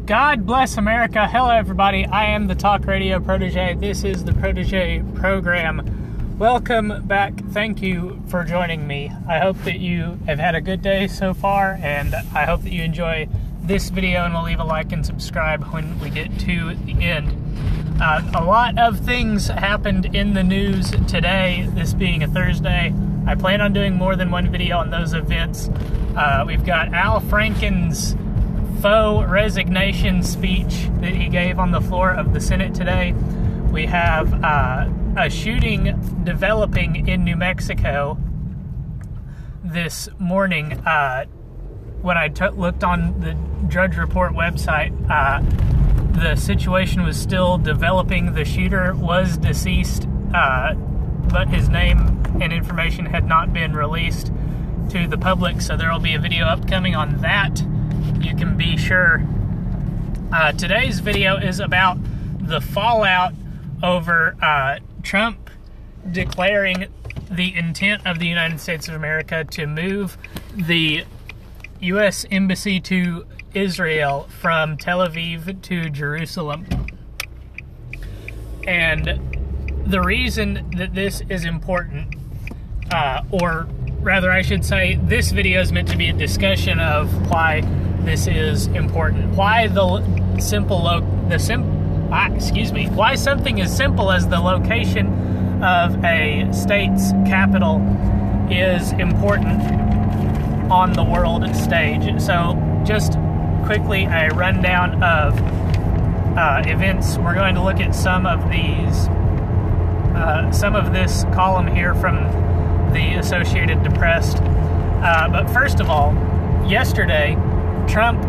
God bless America. Hello, everybody. I am the Talk Radio Protege. This is the Protege program. Welcome back. Thank you for joining me. I hope that you have had a good day so far, and I hope that you enjoy this video and will leave a like and subscribe when we get to the end. A lot of things happened in the news today, this being a Thursday. I plan on doing more than one video on those events. We've got Al Franken's faux resignation speech that he gave on the floor of the Senate today. We have a shooting developing in New Mexico this morning. When I looked on the Drudge Report website, the situation was still developing. The shooter was deceased, but his name and information had not been released to the public, so there will be a video upcoming on that. You can be sure. Today's video is about the fallout over Trump declaring the intent of the United States of America to move the U.S. Embassy to Israel from Tel Aviv to Jerusalem. And the reason that this is important, or rather I should say, this video is meant to be a discussion of why this is important. Why why something as simple as the location of a state's capital is important on the world stage. So just quickly a rundown of events. We're going to look at some of this column here from the Associated Press. But first of all, yesterday, Trump,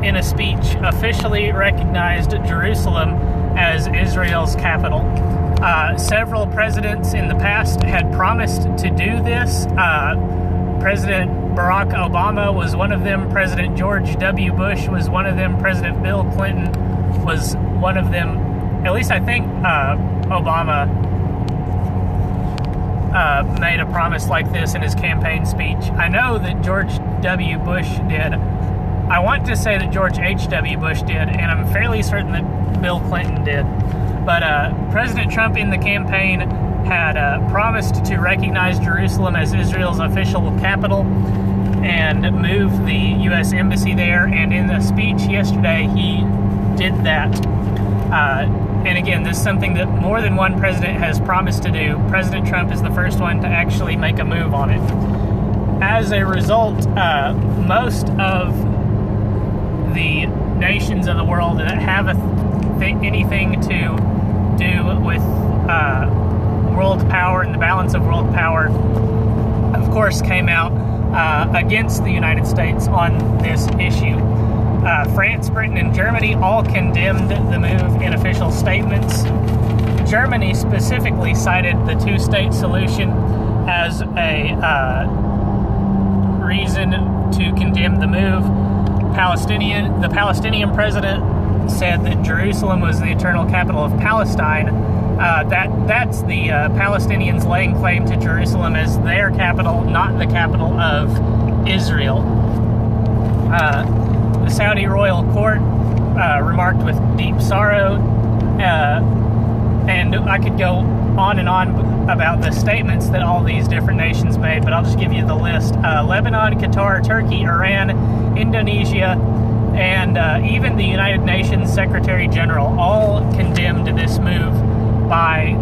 in a speech, officially recognized Jerusalem as Israel's capital. Several presidents in the past had promised to do this. President Barack Obama was one of them. President George W. Bush was one of them. President Bill Clinton was one of them. At least I think Obama made a promise like this in his campaign speech. I know that George W. Bush did. I want to say that George H.W. Bush did, and I'm fairly certain that Bill Clinton did. But President Trump in the campaign had promised to recognize Jerusalem as Israel's official capital and move the U.S. Embassy there. And in the speech yesterday, he did that. And again, this is something that more than one president has promised to do. President Trump is the first one to actually make a move on it. As a result, most of the nations of the world that have anything to do with world power and the balance of world power, of course, came out against the United States on this issue. France, Britain, and Germany all condemned the move in official statements. Germany specifically cited the two-state solution as a reason to condemn the move. The Palestinian president said that Jerusalem was the eternal capital of Palestine. That's the Palestinians laying claim to Jerusalem as their capital, not the capital of Israel. The Saudi royal court remarked with deep sorrow, and I could go on and on about the statements that all these different nations made, but I'll just give you the list. Lebanon, Qatar, Turkey, Iran, Indonesia, and even the United Nations Secretary General all condemned this move by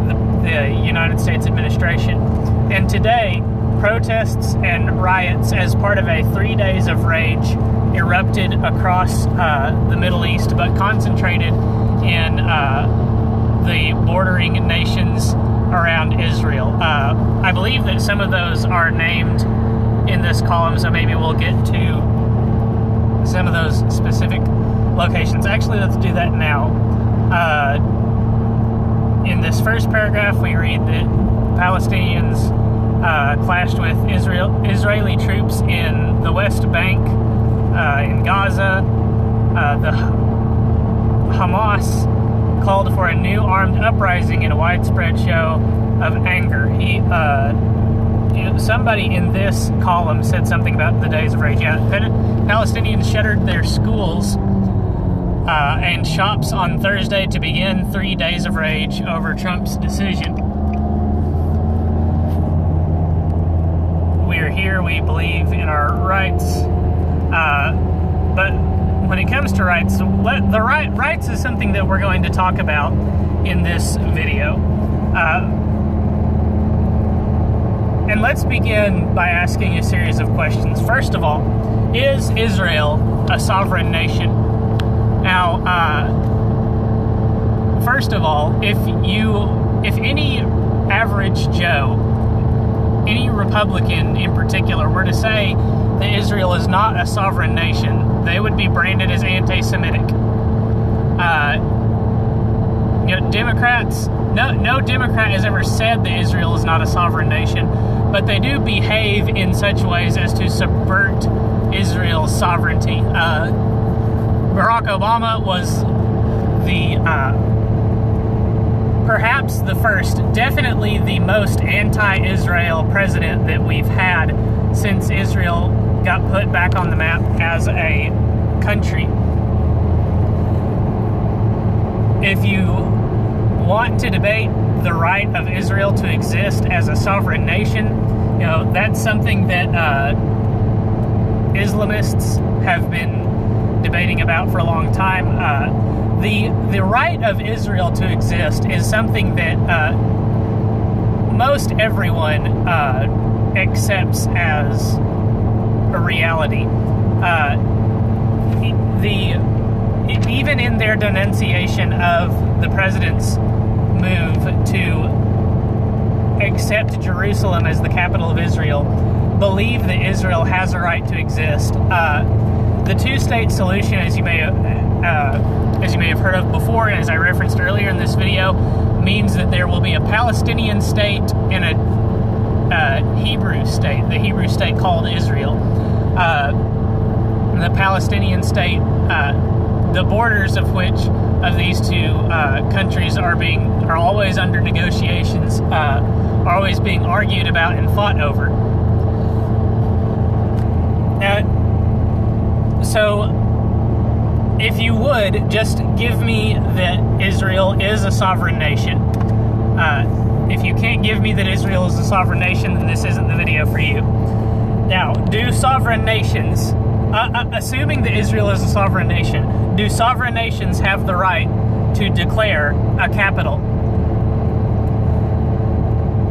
the United States administration. And today, protests and riots as part of a 3 days of rage erupted across the Middle East, but concentrated in the bordering nations around Israel. I believe that some of those are named in this column, so maybe we'll get to some of those specific locations. Actually, let's do that now. In this first paragraph, we read that Palestinians clashed with Israeli troops in the West Bank, in Gaza. The Hamas called for a new armed uprising in a widespread show of anger. Somebody in this column said something about the days of rage. Yeah, Palestinians shuttered their schools and shops on Thursday to begin 3 days of rage over Trump's decision. We are here, we believe in our rights, but when it comes to rights, rights is something that we're going to talk about in this video. And let's begin by asking a series of questions. First of all, is Israel a sovereign nation? Now, first of all, if any average Joe, any Republican in particular, were to say that Israel is not a sovereign nation, they would be branded as anti-Semitic. Democrats, no Democrat has ever said that Israel is not a sovereign nation, but they do behave in such ways as to subvert Israel's sovereignty. Barack Obama was perhaps the first, definitely the most anti-Israel president that we've had since Israel got put back on the map as a country. If you want to debate the right of Israel to exist as a sovereign nation, that's something that Islamists have been debating about for a long time. The right of Israel to exist is something that most everyone accepts as a reality. Even in their denunciation of the president's move to accept Jerusalem as the capital of Israel, believe that Israel has a right to exist. The two-state solution, as you may have heard of before, and as I referenced earlier in this video, means that there will be a Palestinian state and a Hebrew state, the Hebrew state called Israel. The Palestinian state, the borders of which of these two countries are always under negotiations, are always being argued about and fought over. So, if you would, just give me that Israel is a sovereign nation. If you can't give me that Israel is a sovereign nation, then this isn't the video for you. Now, do sovereign nations, assuming that Israel is a sovereign nation, do sovereign nations have the right to declare a capital?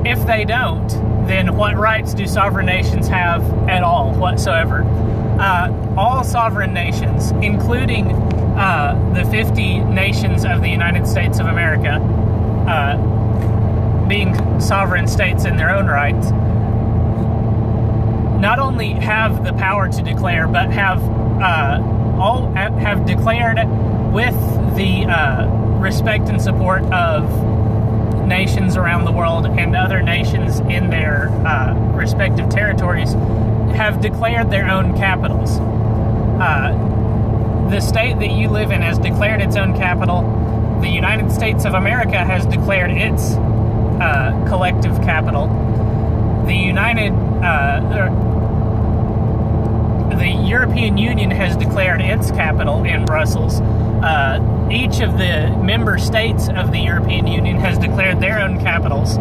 If they don't, then what rights do sovereign nations have at all whatsoever? All sovereign nations, including the 50 nations of the United States of America, being sovereign states in their own rights, not only have the power to declare, but have declared with the respect and support of nations around the world and other nations in their respective territories, have declared their own capitals. The state that you live in has declared its own capital. The United States of America has declared its collective capital. The European Union has declared its capital in Brussels. Each of the member states of the European Union has declared their own capitals.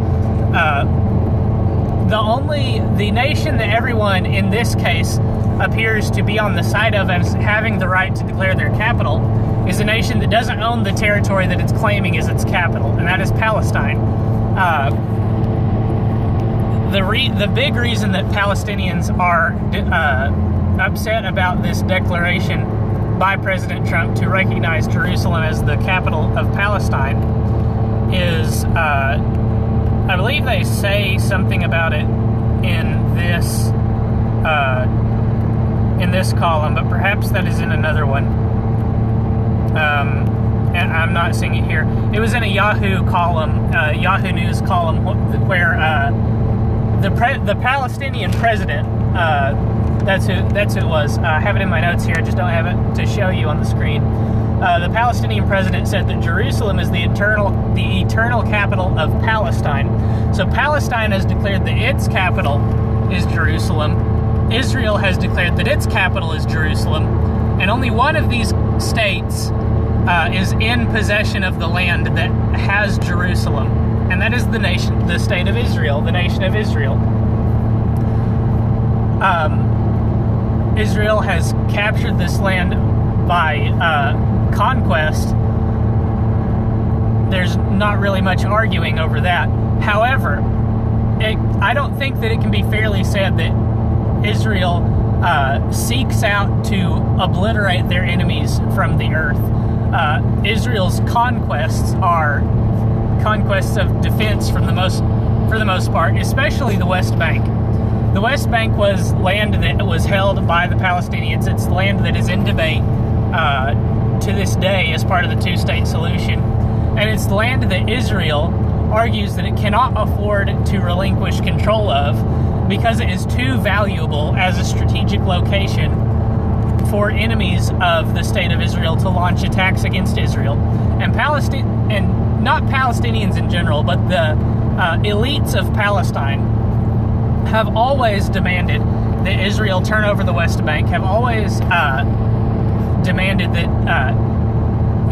The nation that everyone in this case appears to be on the side of as having the right to declare their capital is a nation that doesn't own the territory that it's claiming as its capital, and that is Palestine. The big reason that Palestinians are upset about this declaration by President Trump to recognize Jerusalem as the capital of Palestine is, I believe they say something about it in this column, but perhaps that is in another one. And I'm not seeing it here. It was in a Yahoo column, Yahoo News column, where the Palestinian president, that's who it was. I have it in my notes here. I just don't have it to show you on the screen. The Palestinian president said that Jerusalem is the eternal capital of Palestine. So Palestine has declared that its capital is Jerusalem. Israel has declared that its capital is Jerusalem. And only one of these states is in possession of the land that has Jerusalem, and that is the state of Israel, the nation of Israel. Israel has captured this land by conquest. There's not really much arguing over that. However, I don't think that it can be fairly said that Israel seeks out to obliterate their enemies from the earth. Israel's conquests are conquests of defense for the most part, especially the West Bank. The West Bank was land that was held by the Palestinians. It's land that is in debate to this day as part of the two-state solution. And it's land that Israel argues that it cannot afford to relinquish control of because it is too valuable as a strategic location for enemies of the state of Israel to launch attacks against Israel. And not Palestinians in general, but the elites of Palestine have always demanded that Israel turn over the West Bank, have always demanded that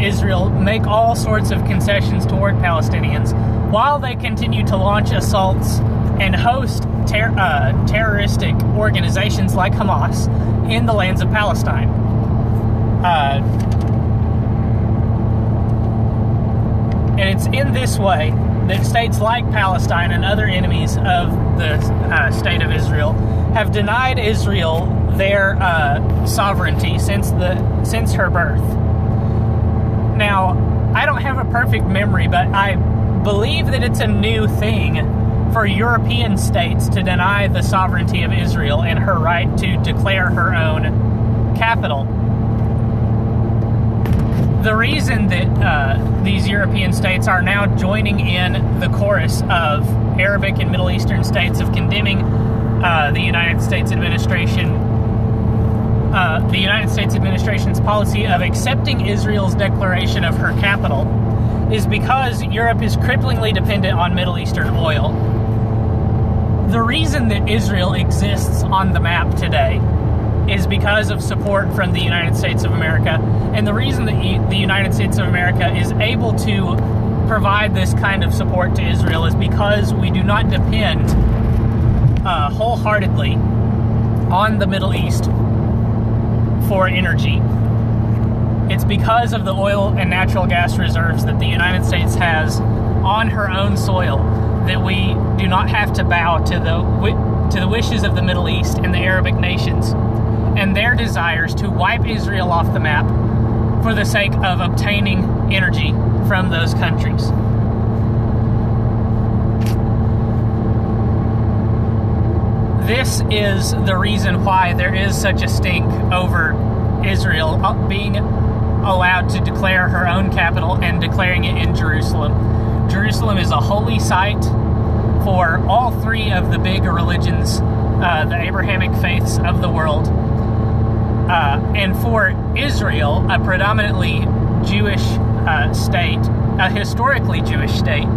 Israel make all sorts of concessions toward Palestinians while they continue to launch assaults and host terroristic organizations like Hamas in the lands of Palestine. And it's in this way that states like Palestine and other enemies of the state of Israel have denied Israel their sovereignty since her birth. Now, I don't have a perfect memory, but I believe that it's a new thing for European states to deny the sovereignty of Israel and her right to declare her own capital. The reason that these European states are now joining in the chorus of Arabic and Middle Eastern states of condemning the United States administration's policy of accepting Israel's declaration of her capital is because Europe is cripplingly dependent on Middle Eastern oil. The reason that Israel exists on the map today is because of support from the United States of America, and the reason that the United States of America is able to provide this kind of support to Israel is because we do not depend wholeheartedly on the Middle East for energy. It's because of the oil and natural gas reserves that the United States has on her own soil that we do not have to bow to the wishes of the Middle East and the Arabic nations and their desires to wipe Israel off the map for the sake of obtaining energy from those countries. This is the reason why there is such a stink over Israel being allowed to declare her own capital and declaring it in Jerusalem. Jerusalem is a holy site for all three of the big religions, the Abrahamic faiths of the world. And for Israel, a predominantly Jewish state, a historically Jewish state,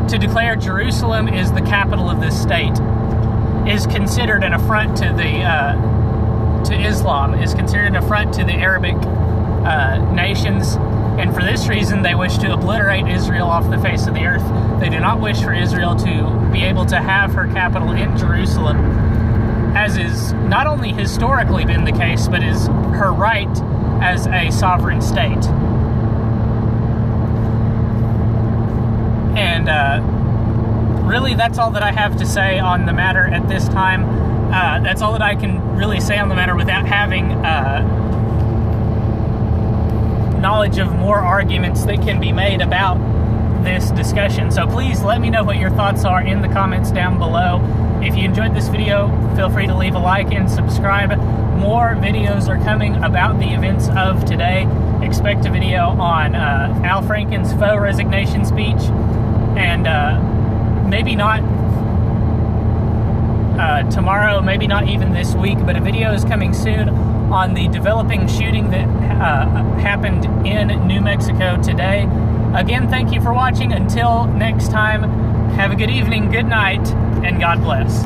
to declare Jerusalem is the capital of this state is considered an affront to Islam, is considered an affront to the Arabic nations, and for this reason they wish to obliterate Israel off the face of the earth. They do not wish for Israel to be able to have her capital in Jerusalem, as is not only historically been the case, but is her right as a sovereign state. And really, that's all that I have to say on the matter at this time. That's all that I can really say on the matter without having knowledge of more arguments that can be made about this discussion. So please let me know what your thoughts are in the comments down below. If you enjoyed this video, feel free to leave a like and subscribe. More videos are coming about the events of today. Expect a video on Al Franken's faux resignation speech, and maybe not tomorrow, maybe not even this week, but a video is coming soon on the developing shooting that happened in New Mexico today. Again, thank you for watching. Until next time, have a good evening, good night, and God bless.